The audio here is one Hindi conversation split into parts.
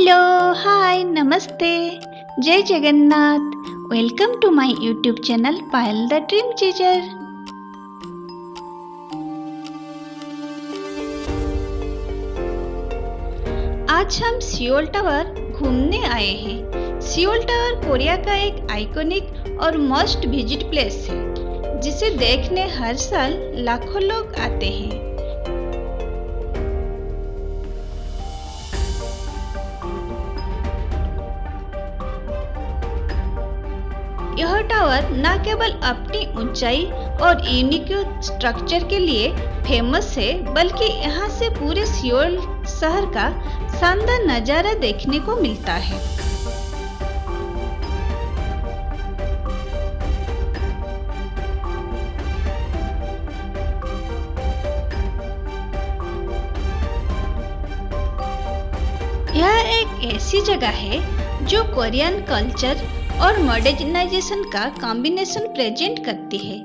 हेलो, हाय, नमस्ते, जय Jagannath. Welcome to my YouTube channel Payal the dream chaser. आज हम सियोल टावर घूमने आए हैं। सियोल टावर कोरिया का एक आइकॉनिक और मस्ट विजिट प्लेस है, जिसे देखने हर साल लाखों लोग आते हैं। यह टावर न केवल अपनी ऊंचाई और यूनिक स्ट्रक्चर के लिए फेमस है, बल्कि यहाँ से पूरे सियोल शहर का शानदार नज़ारा देखने को मिलता है। यह एक ऐसी जगह है जो कोरियन कल्चर और मॉडर्नाइजेशन का कॉम्बिनेशन प्रेजेंट करती है।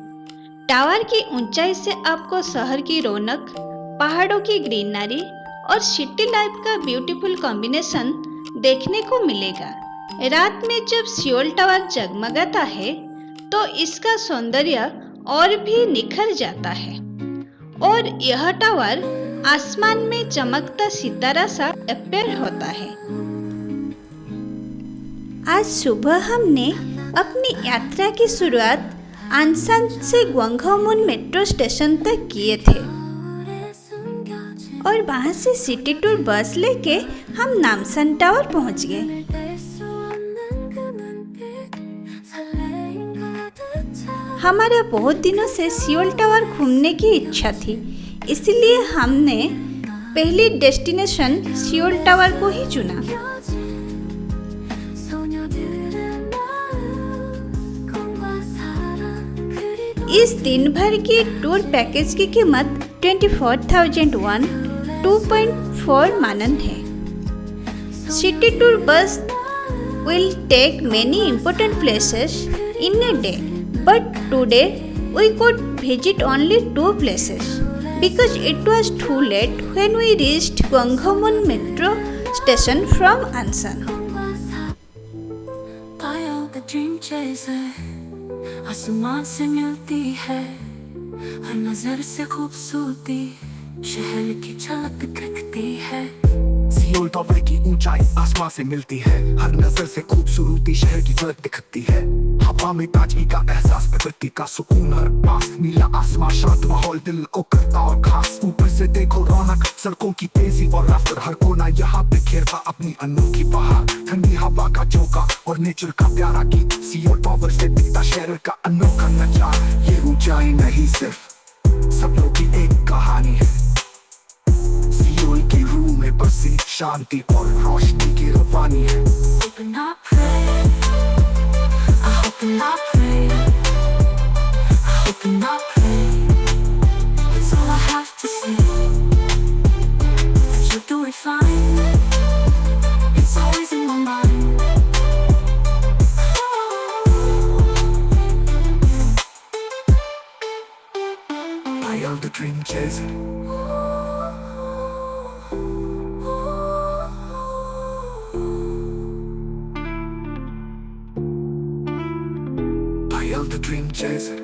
टावर की ऊंचाई से आपको शहर की रौनक, पहाड़ों की ग्रीनरी और सिटी लाइफ का ब्यूटीफुल कॉम्बिनेशन देखने को मिलेगा। रात में जब सियोल टावर जगमगाता है तो इसका सौंदर्य और भी निखर जाता है और यह टावर आसमान में चमकता सितारा सा अपीयर होता है। आज सुबह हमने अपनी यात्रा की शुरुआत आनसान से ग्वांगहामुन मेट्रो स्टेशन तक किए थे और वहां से सिटी टूर बस लेके हम नामसान टावर पहुंच गए। हमारा बहुत दिनों से सियोल टावर घूमने की इच्छा थी, इसलिए हमने पहली डेस्टिनेशन सियोल टावर को ही चुना। इस दिन भर की टूर पैकेज की कीमत 24,000 वॉन 2.4 मानन है। City tour bus will take many important places in a day, but today we could visit only 2 places because it was too late when we reached Gwanghamun metro station from Ansan. आसमान से मिलती है हर नजर से खूबसूरती, शहर की झलक दिखती है। सियोल टावर की ऊंचाई आसमान से मिलती है, हर नजर से खूबसूरती, शहर की झलक दिखती है। हवा में ताजगी का एहसास, प्रकृति का सुकून हर पास, नीला आसमान, शांत माहौल दिल को करता और खास। ऊपर से देखो रौनक, सड़कों की तेजी और रफ्तार, हर कोना यहाँ पे खेलता अपनी अनोखी बहार। ठंडी हवा का झोंका और नेचर का प्यारा गीत, सियोल टावर से दिखता शहर का अनोखा नजारा। ये ऊंचाई नहीं सिर्फ सपनों की एक कहानी है, सियोल की रूह में बसी शांति और रोशनी की रवानी है। Hope and I pray, I hope and I pray, I hope and I pray, that's all I have to say. You're doing fine, it's always in my mind. I am the dream chaser. I am the dream chaser.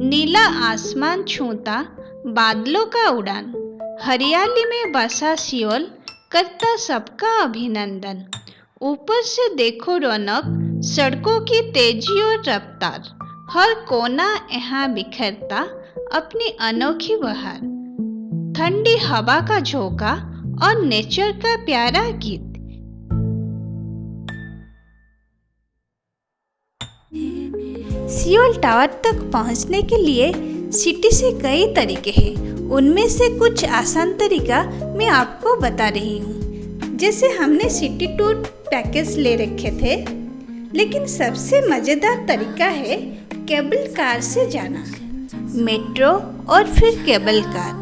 नीला आसमान छूता बादलों का उड़ान, हरियाली में बसा सियोल करता सबका अभिनंदन। ऊपर से देखो रौनक, सड़कों की तेजी और रफ्तार, हर कोना यहाँ बिखरता अपनी अनोखी बहार। ठंडी हवा का झोंका और नेचर का प्यारा गीत। सियोल टावर तक पहुंचने के लिए सिटी से कई तरीके हैं, उनमें से कुछ आसान तरीका मैं आपको बता रही हूँ। जैसे हमने सिटी टूर पैकेज ले रखे थे, लेकिन सबसे मज़ेदार तरीका है केबल कार से जाना। मेट्रो और फिर केबल कार।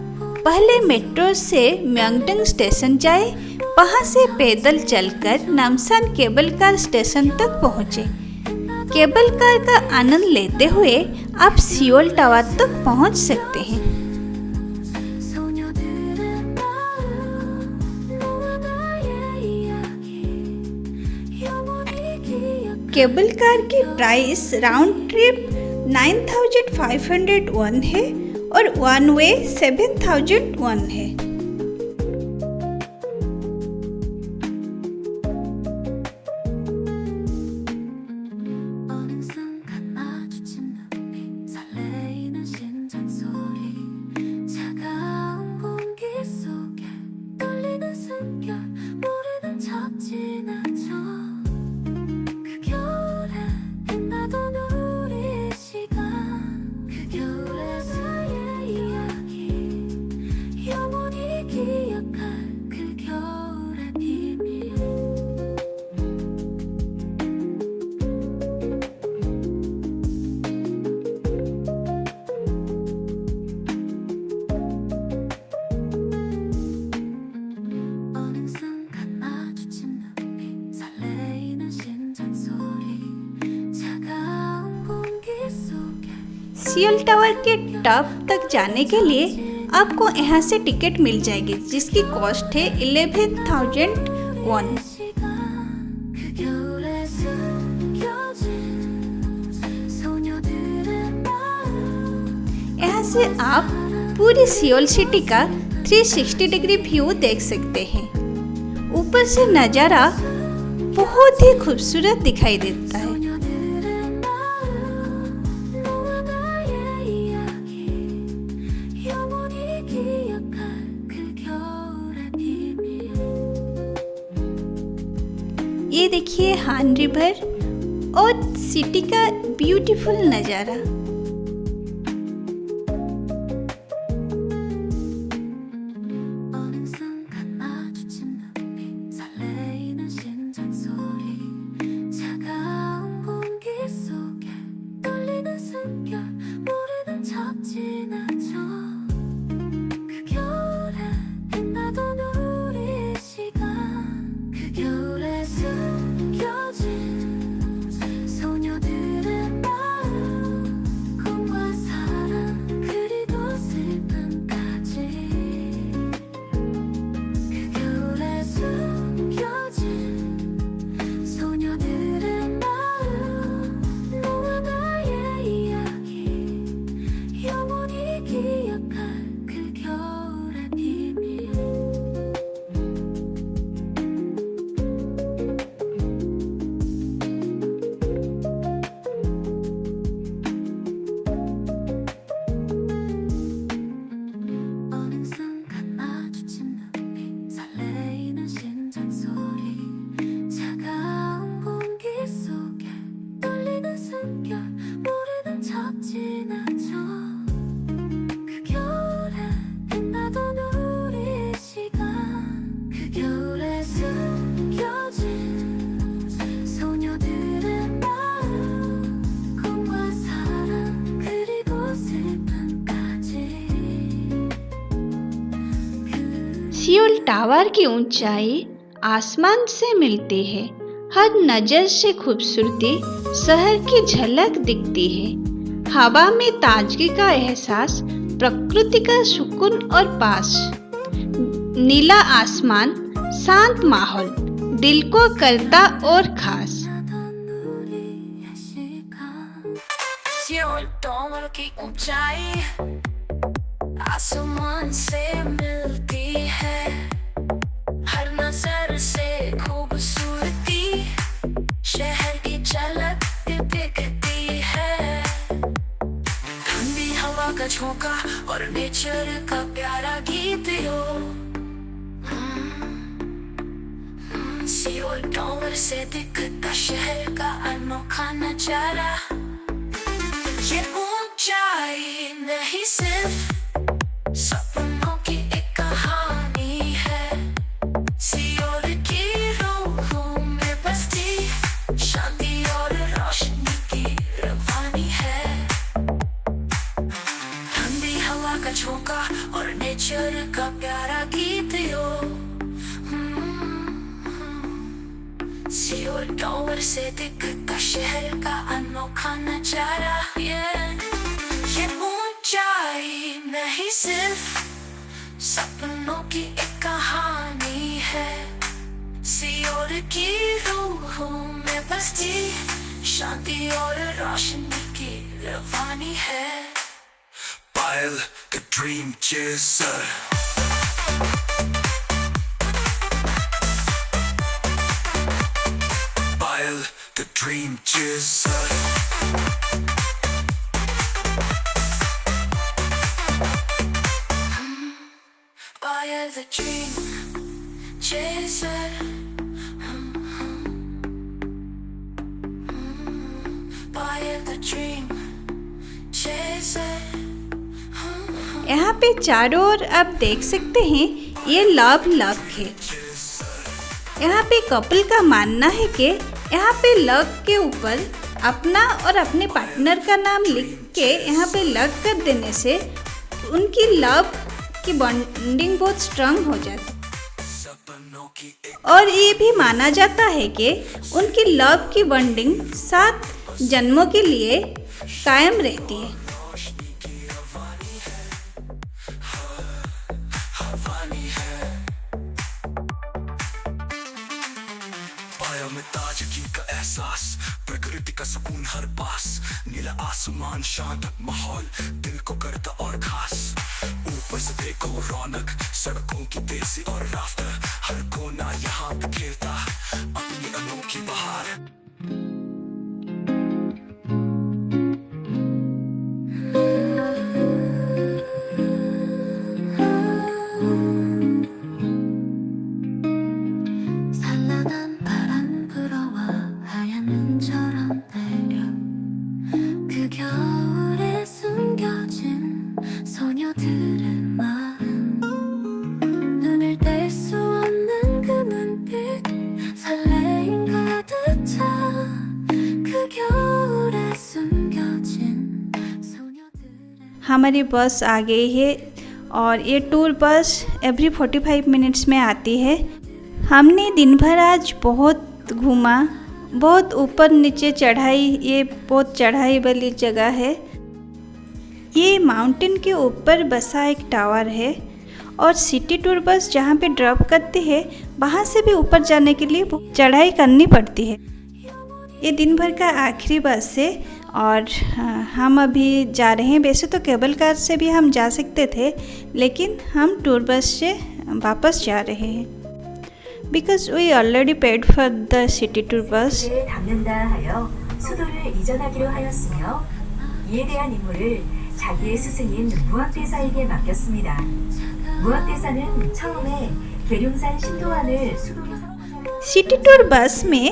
पहले मेट्रो से म्यांगडंग स्टेशन जाए, वहाँ से पैदल चलकर नामसान केबल कार स्टेशन तक पहुँचे। केबल कार का आनंद लेते हुए आप सियोल टावर तक पहुंच सकते हैं। 소녀들의 마음 너와 나의 이야기 영원히 기억 केबल कार की प्राइस राउंड ट्रिप 9,501 है और वन वे 7,001 है। 어느 순간 마주친 눈빛 설레이는 심장 소리 차가운 공기 속에 떨리는 숨결 모르는 척 지나쳐 그 겨울에 빛나던 우리의 시간 그 겨울에서의 이야기 영원히 기억할 그 겨울의 비밀 어느 순간 마주친 눈빛 설레이는 심장 소리 차가운 공기 속에 सियोल टावर के टॉप तक जाने के लिए आपको यहाँ से टिकट मिल जाएगी जिसकी कॉस्ट है 11,001। 시간 그 겨울에 숨겨진 소녀들의 마음 यहाँ से आप पूरी सियोल सिटी का 360 डिग्री व्यू देख सकते हैं। ऊपर से नज़ारा बहुत ही खूबसूरत दिखाई देता है। 소녀들의 마음 너와 나의 이야기 영원히 기억할 그 겨울의 비밀 ये देखिए हान रिवर और सिटी का ब्यूटीफुल नज़ारा। 어느 순간 마주친 눈빛 설레이는 심장 소리 차가운 공기 속에 떨리는 숨결 모르는 척 지나쳐 그 겨울에 빛나던 우리의 시간 그 겨울에 숨겨진 소녀들의 마음 꿈과 사랑 그리고 슬픔까지 그 겨울에 숨겨진 소녀들의 마음 너와 나의 이야기 영원히 기억할 그 겨울의 비밀 어느 순간 마주친 눈빛 설레이는 심장 소리 차가운 공기 속에 떨리는 숨결 모르는 척 지나쳐 그 겨울에 빛나던 우리의 시간 그 겨울에 숨겨진 소녀들의 마음 꿈과 사랑 그리고 슬픔까지 सियोल टावर की ऊंचाई आसमान से मिलती है। हर नज़र से खूबसूरती शहर की झलक दिखती है। हवा में ताजगी का एहसास, प्रकृति का सुकून और पास। नीला आसमान, शांत माहौल दिल को करता और खास। 나던 우리의 시간 시월 동안 की ऊंचाई आसमान से मिलती है हर नजर से खूबसूरती शहर की झलक दिखती है ठंडी हवा का झोंका और नेचर का प्यारा गीत हो सियोल टावर से दिखता शहर का अनोखा नजारा ये ऊंचाई नहीं सिर्फ सपनों की एक कहानी है सियोल की रूहों में बसती शांति और रोशनी की रवानी है ठंडी हवा का झोंका और नेचर का प्यारा गीत हो सियोल टावर से दिखता शहर का अनोखा नजारा ये ऊंचाई नहीं सिर्फ सपनों की एक कहानी है सियोल की रूहों में बसती शांति और रोशनी की रवानी है Pile the dream chaser Pile the dream chaser Fire the dream chaser Fire the dream chaser यहाँ पे चारों ओर आप देख सकते हैं ये लव है। यहाँ पे कपल का मानना है कि यहाँ पे लव के ऊपर अपना और अपने पार्टनर का नाम लिख के यहाँ पे लग कर देने से उनकी लव की बॉन्डिंग बहुत स्ट्रांग हो जाती है और ये भी माना जाता है कि उनकी लव की बॉन्डिंग 7 जन्मों के लिए कायम रहती है। पाया में ताजगी का एहसास प्रकृति का सुकून हर पास नीला आसमान शांत माहौल दिल को करता और खास ऊपर से देखो रौनक सड़कों की तेजी और राफ्टर हर कोना यहाँ बिखेरता अपनी अनोखी बहार 산란한 바람 불어와 하얀 눈처럼 내려 그 겨울에 숨겨진 소녀들의 마음 눈을 뗄 수 없는 그 눈빛 설레임 가득 차 그 겨울에 숨겨진 소녀들의 हमारी बस आ गई है और ये टूर बस एवरी 45 मिनट्स में आती है। हमने दिन भर आज बहुत घूमा, बहुत ऊपर नीचे चढ़ाई, ये बहुत चढ़ाई वाली जगह है। ये माउंटेन के ऊपर बसा एक टावर है और सिटी टूर बस जहाँ पे ड्रॉप करती है वहाँ से भी ऊपर जाने के लिए चढ़ाई करनी पड़ती है। ये दिन भर का आखिरी बस है और हम अभी जा रहे हैं। वैसे तो केबल कार से भी हम जा सकते थे लेकिन हम टूर बस से वापस जा रहे हैं because we already paid for the city tour bus. 담는다 하여 수도를 이전하기로 하였으며 이에 대한 임무를 자기의 스승인 무학대사에게 맡겼습니다. 무학대사는 처음에 계룡산 신도안을 수도로 city tour bus में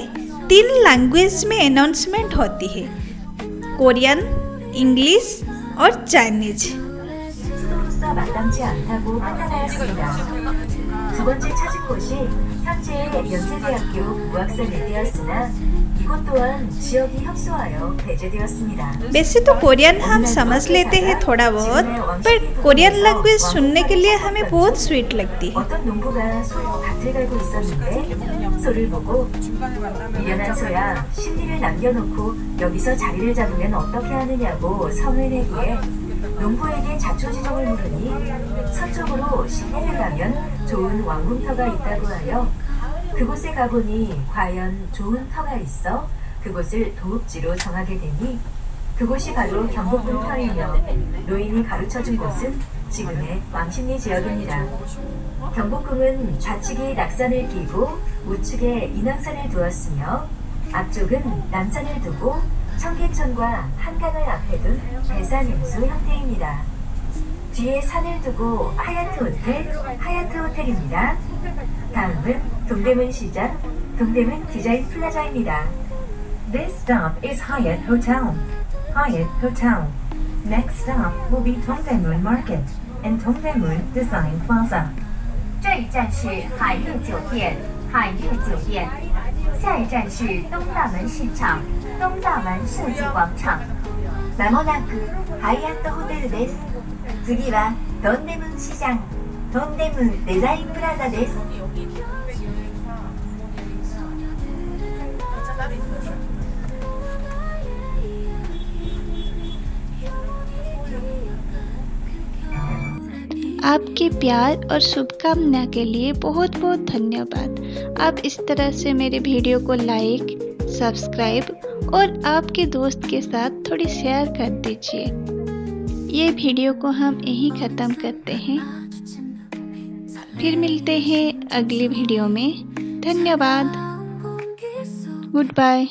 3 लैंग्वेज में अनाउंसमेंट होती है, कोरियन, इंग्लिश और चाइनीज। 수도로서 마땅치 않다고 판단하였습니다. 두 번째 찾은 곳이 현재의 연세대학교 무학사내대였으나 이곳 또한 지역이 협소하여 배제되었습니다. वैसे तो कोरियन हम समझ लेते हैं थोड़ा बहुत, पर कोरियन लैंग्वेज सुनने के लिए हमें बहुत स्वीट लगती है। 어떤 농부가 소로 밭을 갈고 있었는데 소를 보고 미련한 소야 신리를 남겨놓고 여기서 자리를 잡으면 어떻게 하느냐고 성을 내기에 농부에게 자초지종을 물으니 서쪽으로 신내를 가면 좋은 왕궁터가 있다고 하여 그곳에 가보니 과연 좋은 터가 있어 그곳을 도읍지로 정하게 되니 그곳이 바로 경복궁 터이며 노인이 가르쳐준 곳은 지금의 왕십리 지역입니다. 경복궁은 좌측에 낙산을 끼고 우측에 인왕산을 두었으며 앞쪽은 남산을 두고 청계천과 한강을 앞에 둔 배산임수 형태입니다. 뒤에 산을 두고 하얏트 호텔입니다. 다음은 동대문 시장, 동대문 디자인 플라자입니다. This stop is Hyatt Hotel. Hyatt Hotel. Next stop will be Dongdaemun Market and Dongdaemun Design Plaza. 这一站是海悦酒店，海悦酒店。下一站是东大门市场，东大门设计广场。まもなくハイアットホテルです。次はドンデムン市場、ドンデムンデザインプラザです。आपके प्यार और शुभकामना के लिए बहुत बहुत धन्यवाद। आप इस तरह से मेरे वीडियो को लाइक, सब्सक्राइब और आपके दोस्त के साथ थोड़ी शेयर कर दीजिए। ये वीडियो को हम यहीं ख़त्म करते हैं। फिर मिलते हैं अगली वीडियो में। धन्यवाद। Good bye.